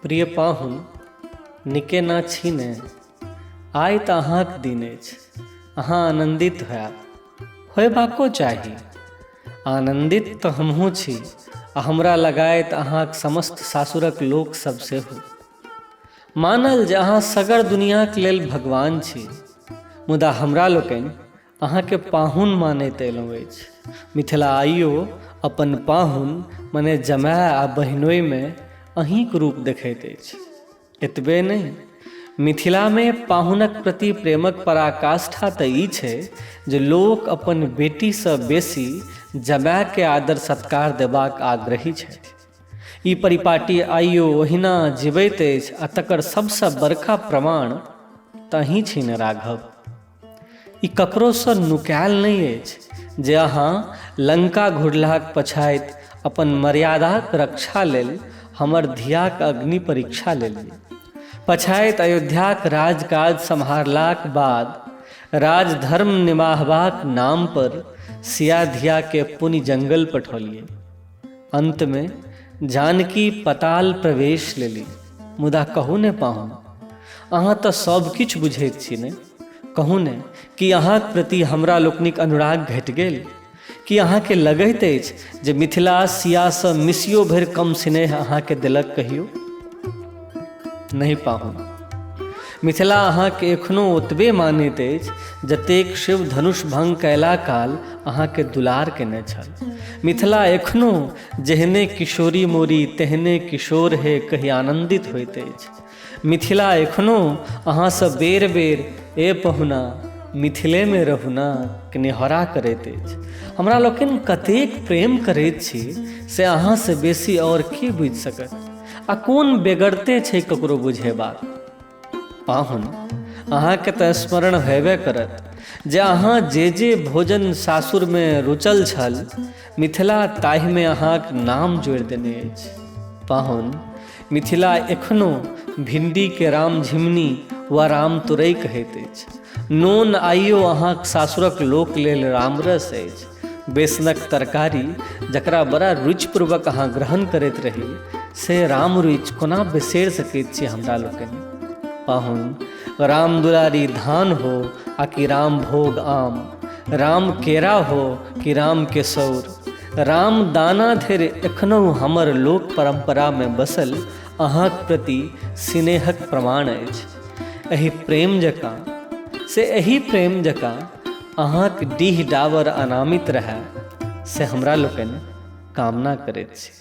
प्रिय पाहुन, निके ना छीने आइ तऽ अहाँक दिन अछि। अहाँ आनन्दित होयबाको चाही। आनन्दित तऽ हमहूँ छी आ हमरा लगाइत अहाँक समस्त सासुरक लोक सब सेहो। मानल जे अहाँ सगर दुनियाक लेल भगवान छी, मुदा हमरा लोकनि अहाँके पाहुन मानैत अयलहुँ अछि। मिथिला आइयो अपन पाहुन मने जमाय आ बहिनोइमे अहींक रूप देखैत अछि। एतबे नहि, मिथिला में पाहुनक प्रति प्रेमक पराकाष्ठा तऽ ई छै जे लोक अपन बेटीसँ बेसी जमाय के आदर सत्कार देबाक आग्रही छथि। ई परिपाटी आइयो ओहिना जीवैत अछि आ तकर सबसँ बड़का प्रमाण तऽ अहीं छी ने राघव। ई ककरोसँ नुकायल नहि अछि जे अहाँ लंका घुरलाक पछाति अपन मर्यादाक रक्षा लेल हमर धियाक अग्नि परीक्षा लेलियै। पछाति अयोध्याक राजकाज सम्हारलाक बाद राजधर्म निमाहबाक नाम पर सिया धिया के पुनि जंगल पठौलियै। अंत में जानकी पताल प्रवेश लेली। मुदा कहू ने पाहुन, अहाँ तऽ सब किछु बुझैत छी ने। कहू ने कि अहाँक प्रति हमरा लोकनिक अनुराग घटि गेल, कि अहाँके लगैत अछि जे मिथिला सियासँ मिसियो भरि कम स्नेह अहाँके देलक कहियो? नहीं पाहुन, मिथिला अहाँके एखनो ओतबे मानैत अछि जतेक शिव धनुष भंग कयला काल अहाँके दुलार केने छल। मिथिला एखनो जेहने किशोरी मोरी तेहने किशोर हे कहि आनन्दित होइत अछि। मिथिला एखनो अहाँसँ बेर बेर ए पहुना मिथिले में रहुना के नेहरा करैत अछि। हमरा लोकनि कतेक प्रेम करैत छी से अहाँसँ बेसी और के बुझि सकत, आ कोन बेगरते छै ककरो बुझेबाक। पाहुन, अहाँके तऽ स्मरण हेबे करत जे अहाँ जे भोजन सासुर में रुचल छल, मिथिला ताहिमे अहाँक नाम जोड़ि देने अछि। पाहुन, मिथिला एखनो भिंडी के राम झिमनी वा राम तुरई कहैत अछि। नोन आइयो अहाँक सासुरक लोक लेल रामरस अछि। बेसनक तरकारी जकरा बड़ा रुचिपूर्वक अहाँ ग्रहण करैत रही, से राम रुचि कोना बिसरि सकैत छी हमरा लोकनि। पाहुन, राम दुलारी धान हो आ कि राम भोग आम, राम केरा हो कि राम केसौर, राम दाना धरि एखनहु हमर लोक परम्परा में बसल अहाँक प्रति स्नेहक प्रमाण अछि। एहि प्रेम जकाँ अहाँक डीह डाबर अनामित रहै से हमरा लोकनि कामना करैत छी।